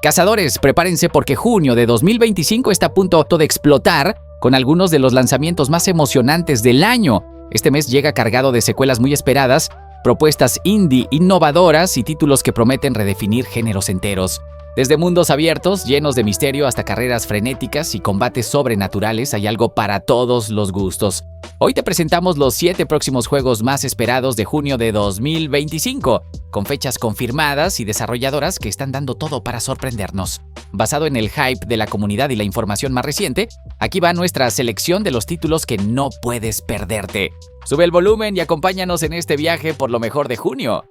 Cazadores, prepárense porque junio de 2025 está a punto de explotar con algunos de los lanzamientos más emocionantes del año. Este mes llega cargado de secuelas muy esperadas, propuestas indie innovadoras y títulos que prometen redefinir géneros enteros. Desde mundos abiertos, llenos de misterio, hasta carreras frenéticas y combates sobrenaturales, hay algo para todos los gustos. Hoy te presentamos los 7 próximos juegos más esperados de junio de 2025, con fechas confirmadas y desarrolladoras que están dando todo para sorprendernos. Basado en el hype de la comunidad y la información más reciente, aquí va nuestra selección de los títulos que no puedes perderte. Sube el volumen y acompáñanos en este viaje por lo mejor de junio.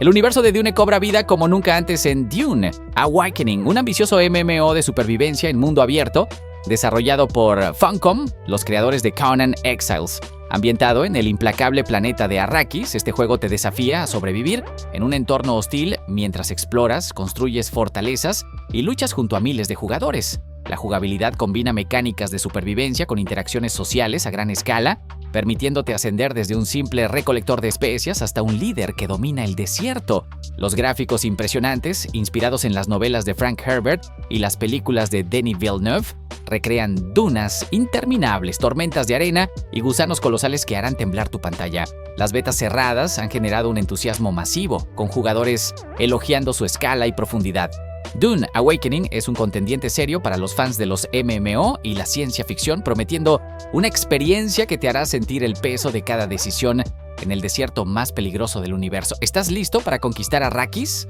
El universo de Dune cobra vida como nunca antes en Dune Awakening, un ambicioso MMO de supervivencia en mundo abierto, desarrollado por Funcom, los creadores de Conan Exiles. Ambientado en el implacable planeta de Arrakis, este juego te desafía a sobrevivir en un entorno hostil mientras exploras, construyes fortalezas y luchas junto a miles de jugadores. La jugabilidad combina mecánicas de supervivencia con interacciones sociales a gran escala, permitiéndote ascender desde un simple recolector de especias hasta un líder que domina el desierto. Los gráficos impresionantes, inspirados en las novelas de Frank Herbert y las películas de Denis Villeneuve, recrean dunas interminables, tormentas de arena y gusanos colosales que harán temblar tu pantalla. Las betas cerradas han generado un entusiasmo masivo, con jugadores elogiando su escala y profundidad. Dune Awakening es un contendiente serio para los fans de los MMO y la ciencia ficción, prometiendo una experiencia que te hará sentir el peso de cada decisión en el desierto más peligroso del universo. ¿Estás listo para conquistar Arrakis?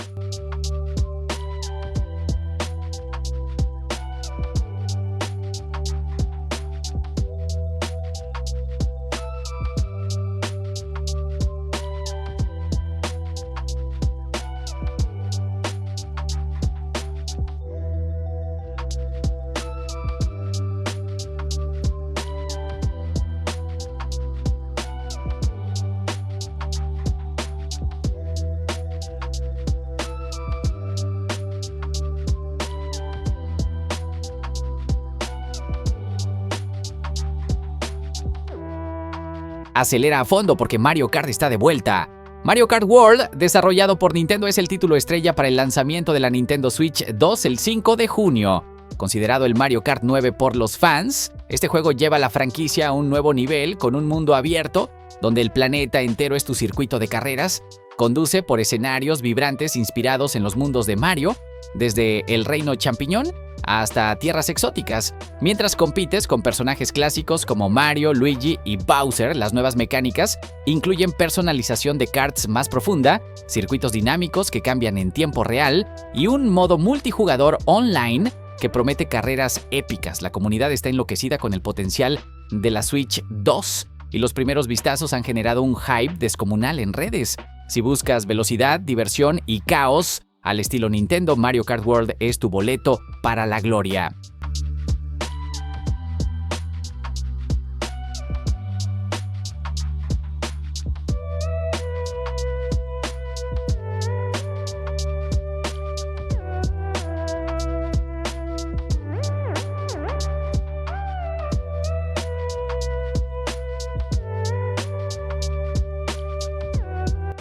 Acelera a fondo porque Mario Kart está de vuelta. Mario Kart World, desarrollado por Nintendo, es el título estrella para el lanzamiento de la Nintendo Switch 2 el 5 de junio. Considerado el Mario Kart 9 por los fans, este juego lleva la franquicia a un nuevo nivel con un mundo abierto, donde el planeta entero es tu circuito de carreras. Conduce por escenarios vibrantes inspirados en los mundos de Mario, desde el reino champiñón hasta tierras exóticas. Mientras compites con personajes clásicos como Mario, Luigi y Bowser, las nuevas mecánicas incluyen personalización de karts más profunda, circuitos dinámicos que cambian en tiempo real y un modo multijugador online que promete carreras épicas. La comunidad está enloquecida con el potencial de la Switch 2 y los primeros vistazos han generado un hype descomunal en redes. Si buscas velocidad, diversión y caos al estilo Nintendo, Mario Kart World es tu boleto para la gloria.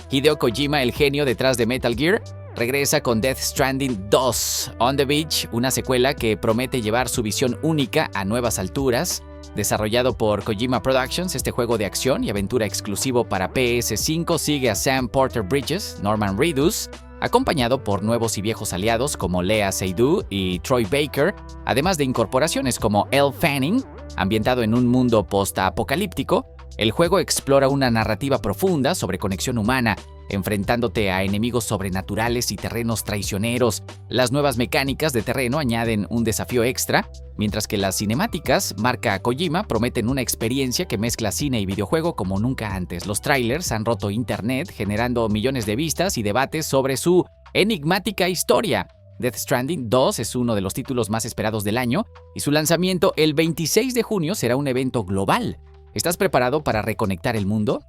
Hideo Kojima, el genio detrás de Metal Gear, regresa con Death Stranding 2 On the Beach, una secuela que promete llevar su visión única a nuevas alturas. Desarrollado por Kojima Productions, este juego de acción y aventura exclusivo para PS5 sigue a Sam Porter Bridges, Norman Reedus, acompañado por nuevos y viejos aliados como Lea Seydoux y Troy Baker, además de incorporaciones como Elle Fanning. Ambientado en un mundo post-apocalíptico, el juego explora una narrativa profunda sobre conexión humana, enfrentándote a enemigos sobrenaturales y terrenos traicioneros. Las nuevas mecánicas de terreno añaden un desafío extra, mientras que las cinemáticas, marca Kojima, prometen una experiencia que mezcla cine y videojuego como nunca antes. Los trailers han roto internet, generando millones de vistas y debates sobre su enigmática historia. Death Stranding 2 es uno de los títulos más esperados del año y su lanzamiento el 26 de junio será un evento global. ¿Estás preparado para reconectar el mundo?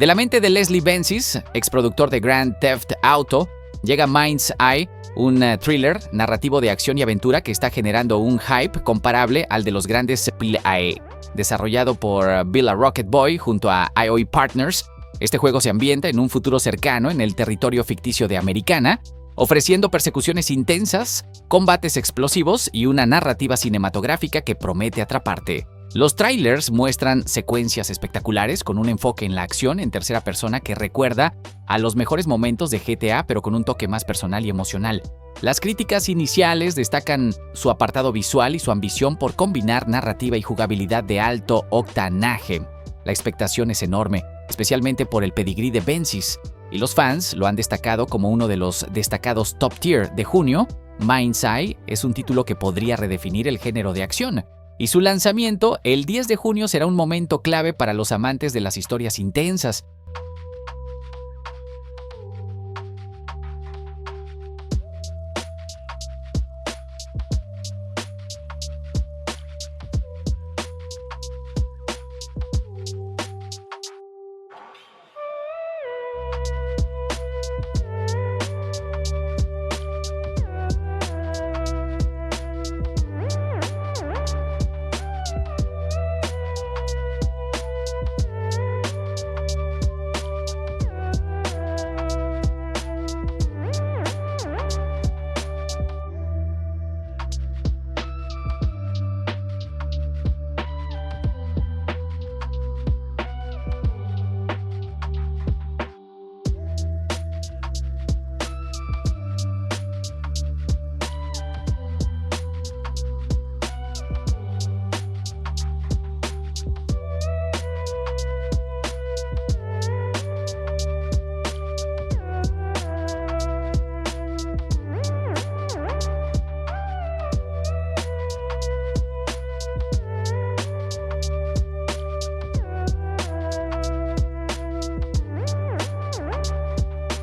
De la mente de Leslie Benzies, exproductor de Grand Theft Auto, llega Mind's Eye, un thriller narrativo de acción y aventura que está generando un hype comparable al de los grandes AAA. Desarrollado por Villa Rocket Boy junto a IOE Partners, este juego se ambienta en un futuro cercano en el territorio ficticio de Americana, ofreciendo persecuciones intensas, combates explosivos y una narrativa cinematográfica que promete atraparte. Los trailers muestran secuencias espectaculares con un enfoque en la acción en tercera persona que recuerda a los mejores momentos de GTA, pero con un toque más personal y emocional. Las críticas iniciales destacan su apartado visual y su ambición por combinar narrativa y jugabilidad de alto octanaje. La expectación es enorme, especialmente por el pedigrí de Benzies, y los fans lo han destacado como uno de los destacados top tier de junio. Mind's Eye es un título que podría redefinir el género de acción, y su lanzamiento el 10 de junio será un momento clave para los amantes de las historias intensas.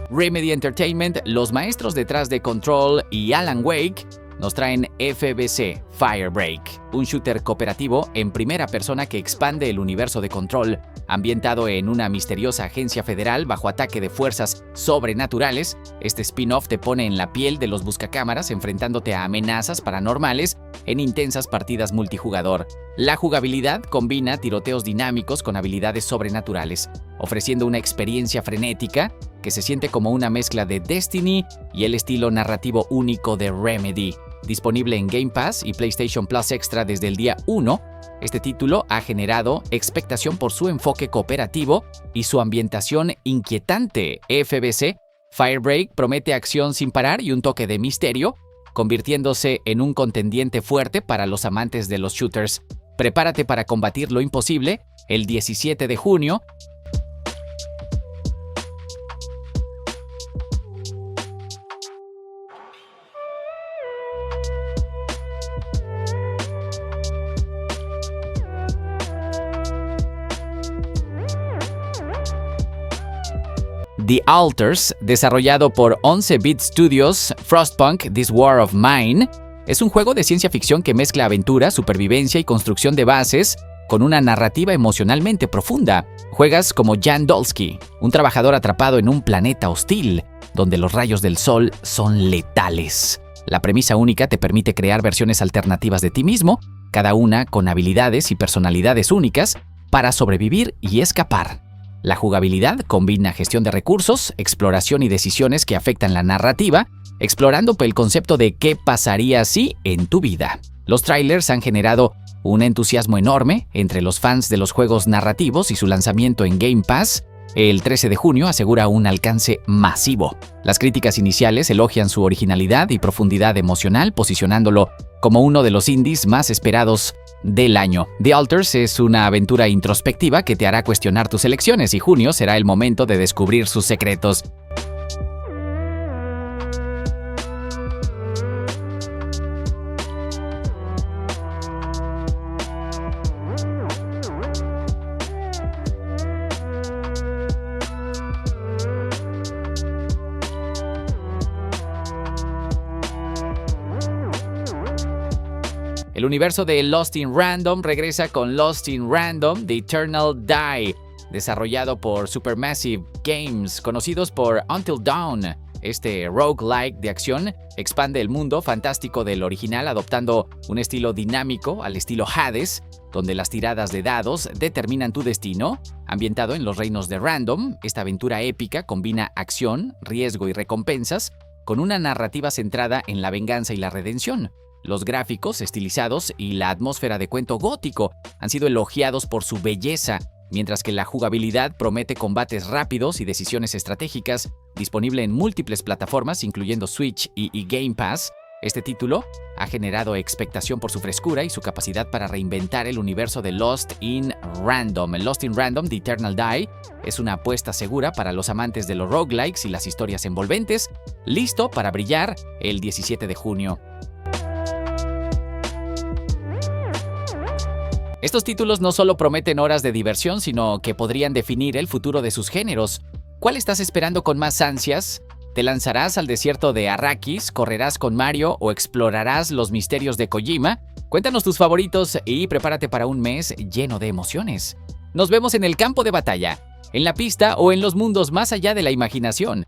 Remedy Entertainment, los maestros detrás de Control y Alan Wake, nos traen FBC: Firebreak, un shooter cooperativo en primera persona que expande el universo de Control, ambientado en una misteriosa agencia federal bajo ataque de fuerzas sobrenaturales. Este spin-off te pone en la piel de los buscacámaras enfrentándote a amenazas paranormales en intensas partidas multijugador. La jugabilidad combina tiroteos dinámicos con habilidades sobrenaturales, ofreciendo una experiencia frenética que se siente como una mezcla de Destiny y el estilo narrativo único de Remedy. Disponible en Game Pass y PlayStation Plus Extra desde el día 1, este título ha generado expectación por su enfoque cooperativo y su ambientación inquietante. FBC: Firebreak promete acción sin parar y un toque de misterio, convirtiéndose en un contendiente fuerte para los amantes de los shooters. Prepárate para combatir lo imposible el 17 de junio. The Alters, desarrollado por 11-Bit Studios, Frostpunk: This War of Mine, es un juego de ciencia ficción que mezcla aventura, supervivencia y construcción de bases con una narrativa emocionalmente profunda. Juegas como Jan Dolsky, un trabajador atrapado en un planeta hostil, donde los rayos del sol son letales. La premisa única te permite crear versiones alternativas de ti mismo, cada una con habilidades y personalidades únicas, para sobrevivir y escapar. La jugabilidad combina gestión de recursos, exploración y decisiones que afectan la narrativa, explorando el concepto de qué pasaría si en tu vida. Los trailers han generado un entusiasmo enorme entre los fans de los juegos narrativos y su lanzamiento en Game Pass el 13 de junio asegura un alcance masivo. Las críticas iniciales elogian su originalidad y profundidad emocional, posicionándolo como uno de los indies más esperados del año. The Alters es una aventura introspectiva que te hará cuestionar tus elecciones, y junio será el momento de descubrir sus secretos. El universo de Lost in Random regresa con Lost in Random: The Eternal Die, desarrollado por Supermassive Games, conocidos por Until Dawn. Este roguelike de acción expande el mundo fantástico del original adoptando un estilo dinámico al estilo Hades, donde las tiradas de dados determinan tu destino. Ambientado en los reinos de Random, esta aventura épica combina acción, riesgo y recompensas con una narrativa centrada en la venganza y la redención. Los gráficos estilizados y la atmósfera de cuento gótico han sido elogiados por su belleza, mientras que la jugabilidad promete combates rápidos y decisiones estratégicas. Disponible en múltiples plataformas, incluyendo Switch y Game Pass, este título ha generado expectación por su frescura y su capacidad para reinventar el universo de Lost in Random. El Lost in Random The Eternal Die es una apuesta segura para los amantes de los roguelikes y las historias envolventes, listo para brillar el 17 de junio. Estos títulos no solo prometen horas de diversión, sino que podrían definir el futuro de sus géneros. ¿Cuál estás esperando con más ansias? ¿Te lanzarás al desierto de Arrakis, correrás con Mario o explorarás los misterios de Kojima? Cuéntanos tus favoritos y prepárate para un mes lleno de emociones. Nos vemos en el campo de batalla, en la pista o en los mundos más allá de la imaginación.